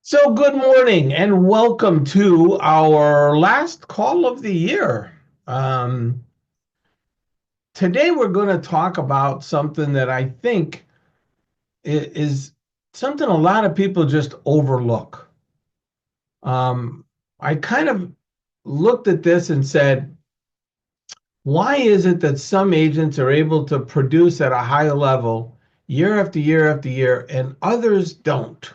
So, good morning and welcome to our last call of the year. Um, Today, we're going to talk about something that I think is something a lot of people just overlook. Um, I kind of looked at this and said, why is it that some agents are able to produce at a high level year after year after year and others don't?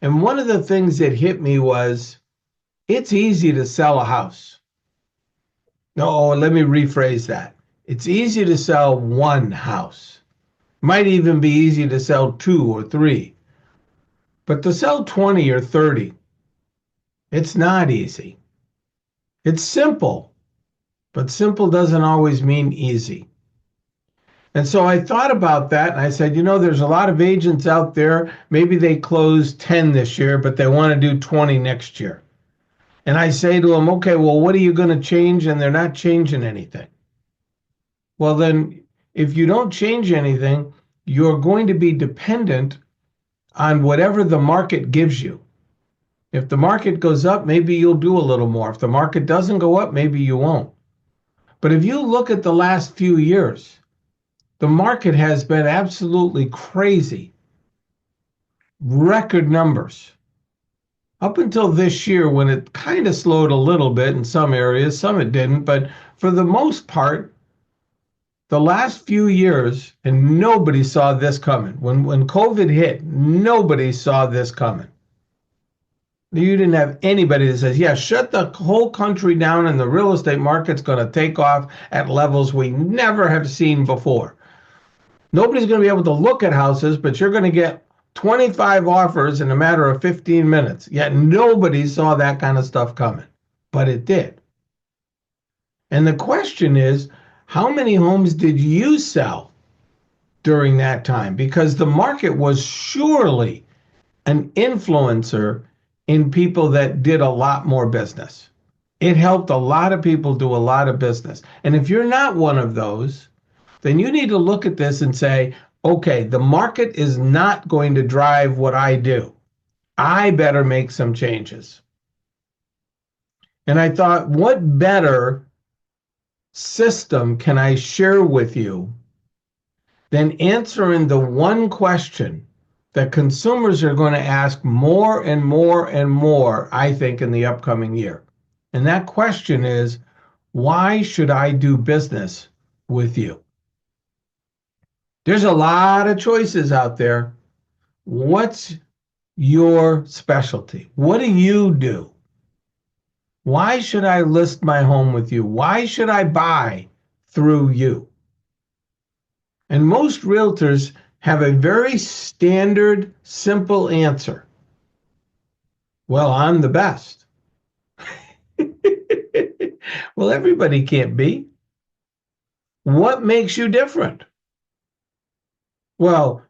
And one of the things that hit me was it's easy to sell a house. No, let me rephrase that. It's easy to sell one house. Might even be easy to sell two or three. But to sell 20 or 30, it's not easy. It's simple, but simple doesn't always mean easy. And so I thought about that and I said, there's a lot of agents out there. Maybe they close 10 this year, but they want to do 20 next year. And I say to them, okay, well, what are you going to change? And they're not changing anything. Well, then, if you don't change anything, you're going to be dependent on whatever the market gives you. If the market goes up, maybe you'll do a little more. If the market doesn't go up, maybe you won't. But if you look at the last few years, the market has been absolutely crazy. Record numbers. Up until this year, when it kind of slowed a little bit in some areas, some it didn't, but for the most part, the last few years, and nobody saw this coming. When COVID hit, nobody saw this coming. You didn't have anybody that says, yeah, shut the whole country down and the real estate market's going to take off at levels we never have seen before. Nobody's going to be able to look at houses, but you're going to get 25 offers in a matter of 15 minutes. Yet nobody saw that kind of stuff coming, but it did. And the question is, how many homes did you sell during that time? Because the market was surely an influencer in people that did a lot more business. It helped a lot of people do a lot of business. And if you're not one of those, then you need to look at this and say, okay, the market is not going to drive what I do. I better make some changes. And I thought, what better system can I share with you than answering the one question that consumers are going to ask more and more and more, I think, in the upcoming year. And that question is, why should I do business with you? There's a lot of choices out there. What's your specialty? What do you do? Why should I list my home with you? Why should I buy through you? And most realtors have a very standard, simple answer. Well, I'm the best. Well, everybody can't be. What makes you different? Well,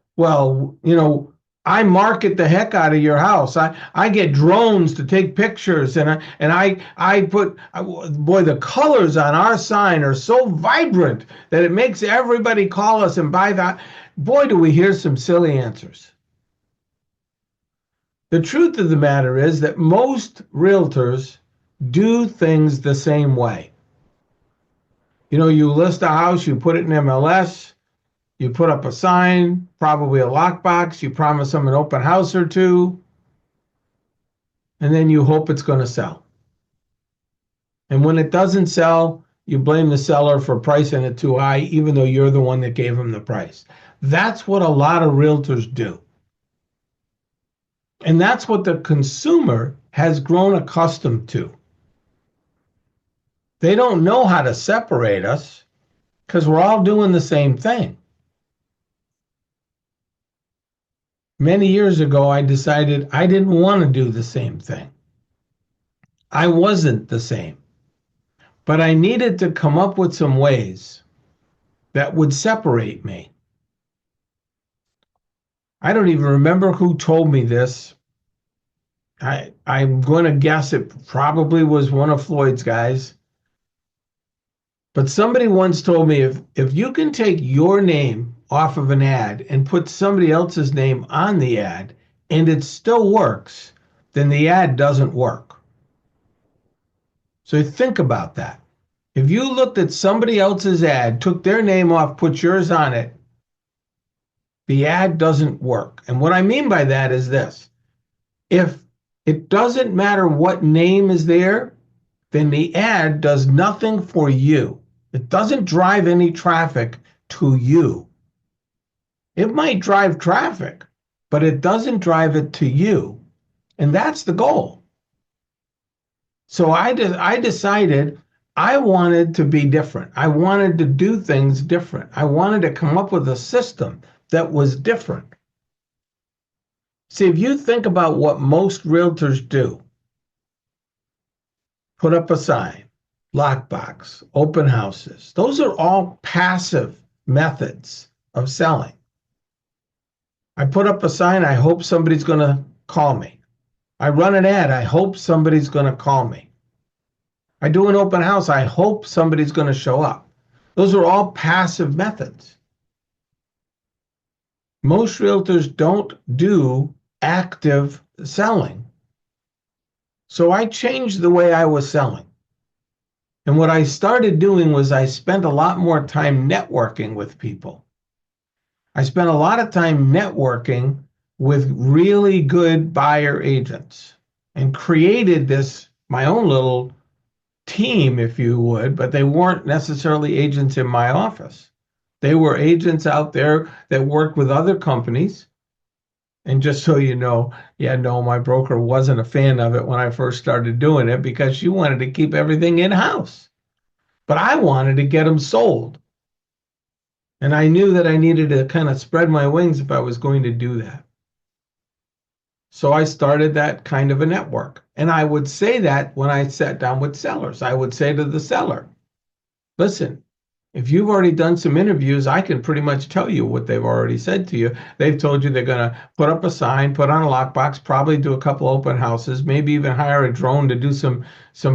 I market the heck out of your house. I get drones to take pictures, and I put boy, the colors on our sign are so vibrant that it makes everybody call us and buy that. Boy, do we hear some silly answers. The truth of the matter is that most realtors do things the same way. You list a house, you put it in MLS, you put up a sign, probably a lockbox, you promise them an open house or two, and then you hope it's going to sell. And when it doesn't sell, you blame the seller for pricing it too high, even though you're the one that gave them the price. That's what a lot of realtors do. And that's what the consumer has grown accustomed to. They don't know how to separate us because we're all doing the same thing. Many years ago, I decided I didn't want to do the same thing. I wasn't the same. But I needed to come up with some ways that would separate me. I don't even remember who told me this. I'm going to guess it probably was one of Floyd's guys. But somebody once told me if you can take your name off of an ad and put somebody else's name on the ad, and it still works, then the ad doesn't work. So think about that. If you looked at somebody else's ad, took their name off, put yours on it, the ad doesn't work. And what I mean by that is this. If it doesn't matter what name is there, then the ad does nothing for you. It doesn't drive any traffic to you. It might drive traffic, but it doesn't drive it to you. And that's the goal. So I decided I wanted to be different. I wanted to do things different. I wanted to come up with a system that was different. See, if you think about what most realtors do, put up a sign, lockbox, open houses, those are all passive methods of selling. I put up a sign, I hope somebody's going to call me. I run an ad, I hope somebody's going to call me. I do an open house, I hope somebody's going to show up. Those are all passive methods. Most realtors don't do active selling. So I changed the way I was selling. And what I started doing was I spent a lot more time networking with people. I spent a lot of time networking with really good buyer agents and created this, my own little team, if you would, but they weren't necessarily agents in my office. They were agents out there that worked with other companies. And just so you know, yeah, no, my broker wasn't a fan of it when I first started doing it because she wanted to keep everything in-house. But I wanted to get them sold. And I knew that I needed to kind of spread my wings if I was going to do that. So I started that kind of a network. And I would say that when I sat down with sellers, I would say to the seller, listen, if you've already done some interviews, I can pretty much tell you what they've already said to you. They've told you they're going to put up a sign, put on a lockbox, probably do a couple open houses, maybe even hire a drone to do some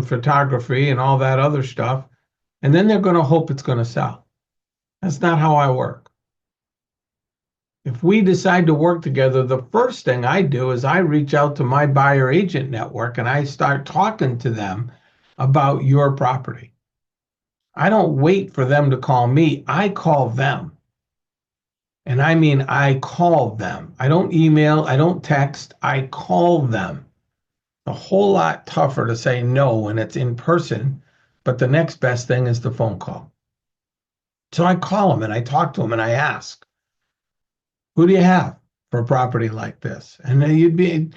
photography and all that other stuff. And then they're going to hope it's going to sell. That's not how I work. If we decide to work together, the first thing I do is I reach out to my buyer agent network and I start talking to them about your property. I don't wait for them to call me. I call them. And I mean, I call them. I don't email. I don't text. I call them. A whole lot tougher to say no when it's in person, but the next best thing is the phone call. So I call them and I talk to them and I ask, who do you have for a property like this? And then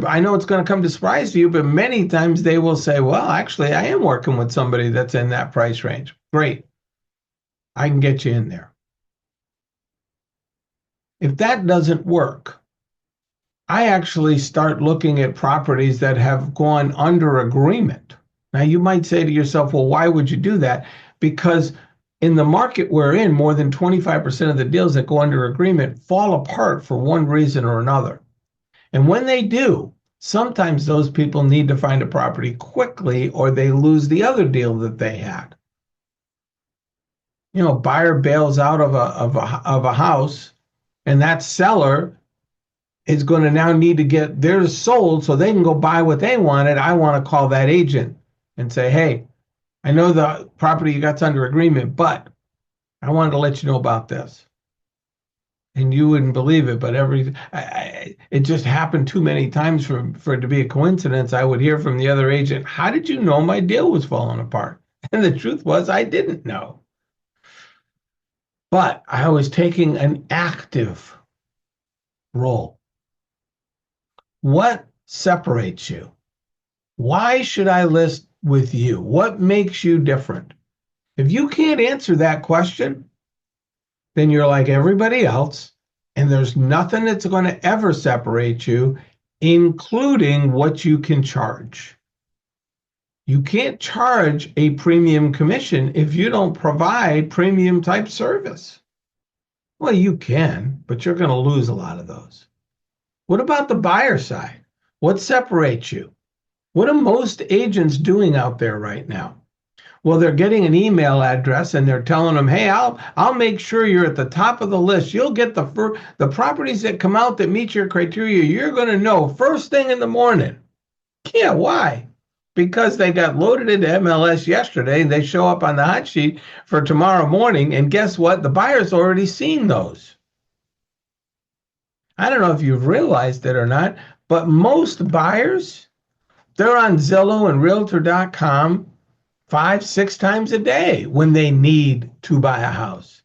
I know it's going to come to surprise to you, but many times they will say, well, actually, I am working with somebody that's in that price range. Great. I can get you in there. If that doesn't work, I actually start looking at properties that have gone under agreement. Now, you might say to yourself, well, why would you do that? Because in the market we're in, more than 25% of the deals that go under agreement fall apart for one reason or another. And when they do, sometimes those people need to find a property quickly or they lose the other deal that they had. You know, buyer bails out of a house, and that seller is going to now need to get theirs sold so they can go buy what they wanted. I want to call that agent and say, hey, I know the property you got's under agreement, but I wanted to let you know about this. And you wouldn't believe it, but it just happened too many times for it to be a coincidence. I would hear from the other agent, how did you know my deal was falling apart? And the truth was, I didn't know. But I was taking an active role. What separates you? Why should I list with you? What makes you different? If you can't answer that question, then you're like everybody else, and there's nothing that's going to ever separate you, including what you can charge. You can't charge a premium commission if you don't provide premium type service. Well, you can, but you're going to lose a lot of those. What about the buyer side? What separates you? What are most agents doing out there right now? Well, they're getting an email address and they're telling them, "Hey, I'll make sure you're at the top of the list. You'll get the properties that come out that meet your criteria. You're going to know first thing in the morning." Yeah, why? Because they got loaded into MLS yesterday and they show up on the hot sheet for tomorrow morning. And guess what? The buyer's already seen those. I don't know if you've realized it or not, but most buyers, they're on Zillow and Realtor.com 5, 6 times a day when they need to buy a house.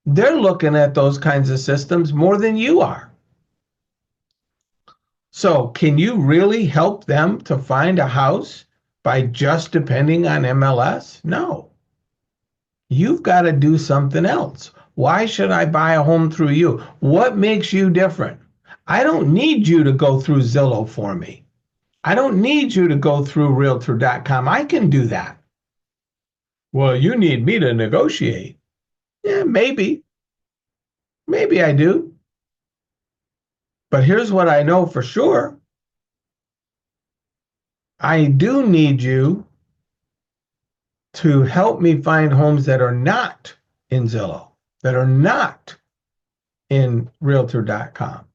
They're looking at those kinds of systems more than you are. So, can you really help them to find a house by just depending on MLS? No. You've got to do something else. Why should I buy a home through you? What makes you different? I don't need you to go through Zillow for me. I don't need you to go through Realtor.com. I can do that. Well, you need me to negotiate. Yeah, maybe. Maybe I do. But here's what I know for sure. I do need you to help me find homes that are not in Zillow, that are not in Realtor.com.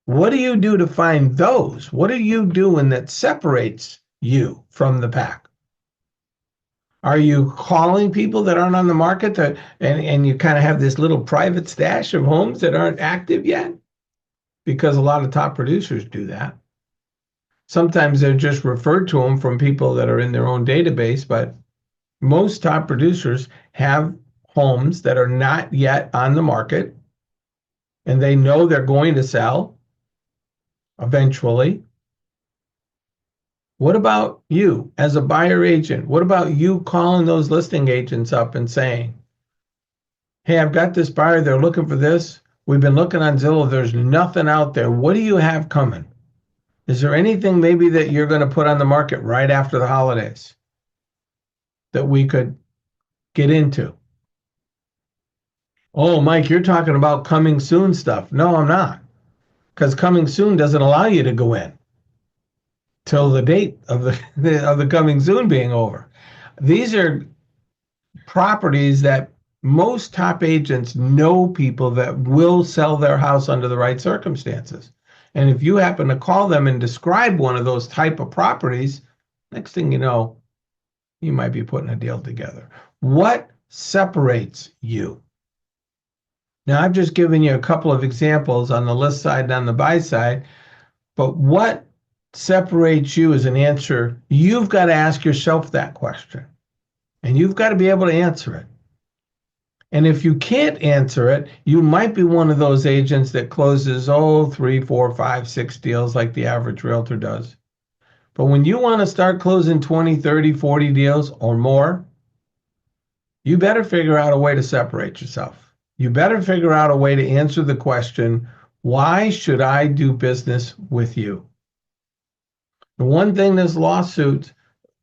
What do you do to find those? What are you doing that separates you from the pack? Are you calling people that aren't on the market and you kind of have this little private stash of homes that aren't active yet? Because a lot of top producers do that. Sometimes they're just referred to them from people that are in their own database, but most top producers have homes that are not yet on the market, and they know they're going to sell eventually. What about you as a buyer agent? What about you calling those listing agents up and saying, "Hey, I've got this buyer. They're looking for this. We've been looking on Zillow. There's nothing out there. What do you have coming? Is there anything maybe that you're going to put on the market right after the holidays that we could get into?" "Oh, Mike, you're talking about coming soon stuff." No, I'm not. Because coming soon doesn't allow you to go in till the date of the coming soon being over. These are properties that most top agents know people that will sell their house under the right circumstances. And if you happen to call them and describe one of those type of properties, next thing you know, you might be putting a deal together. What separates you? Now, I've just given you a couple of examples on the list side and on the buy side, but what separates you as an answer? You've got to ask yourself that question, and you've got to be able to answer it. And if you can't answer it, you might be one of those agents that closes, 3, 4, 5, 6 deals like the average realtor does. But when you want to start closing 20, 30, 40 deals or more, you better figure out a way to separate yourself. You better figure out a way to answer the question, why should I do business with you? The one thing this lawsuit,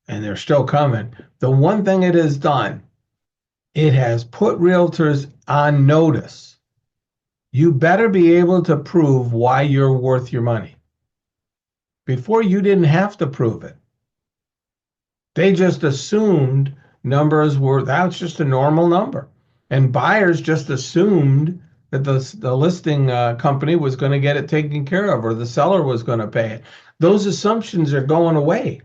and they're still coming, the one thing it has done, it has put realtors on notice. You better be able to prove why you're worth your money. Before, you didn't have to prove it. They just assumed numbers were, that's just a normal number. And buyers just assumed that the listing company was going to get it taken care of, or the seller was going to pay it. Those assumptions are going away.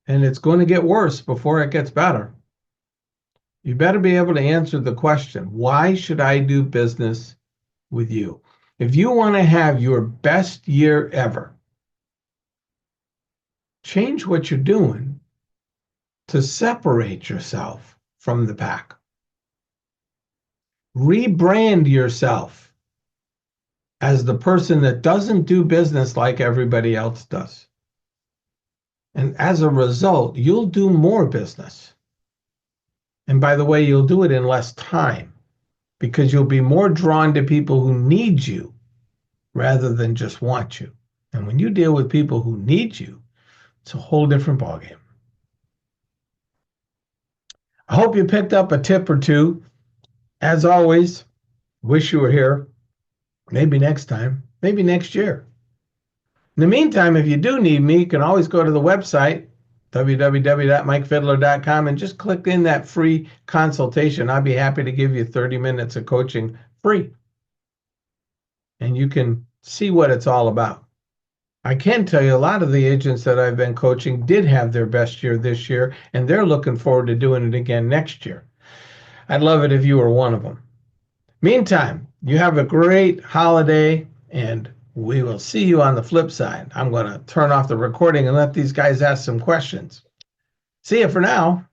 And it's going to get worse before it gets better. You better be able to answer the question, why should I do business with you? If you want to have your best year ever, change what you're doing to separate yourself from the pack. Rebrand yourself as the person that doesn't do business like everybody else does. And as a result, you'll do more business. And by the way, you'll do it in less time because you'll be more drawn to people who need you rather than just want you. And when you deal with people who need you, it's a whole different ballgame. I hope you picked up a tip or two. As always, wish you were here. Maybe next time, maybe next year. In the meantime, if you do need me, you can always go to the website, www.mikefidler.com, and just click in that free consultation. I'd be happy to give you 30 minutes of coaching free, and you can see what it's all about. I can tell you a lot of the agents that I've been coaching did have their best year this year, and they're looking forward to doing it again next year. I'd love it if you were one of them. Meantime, you have a great holiday, and we will see you on the flip side. I'm going to turn off the recording and let these guys ask some questions. See you for now.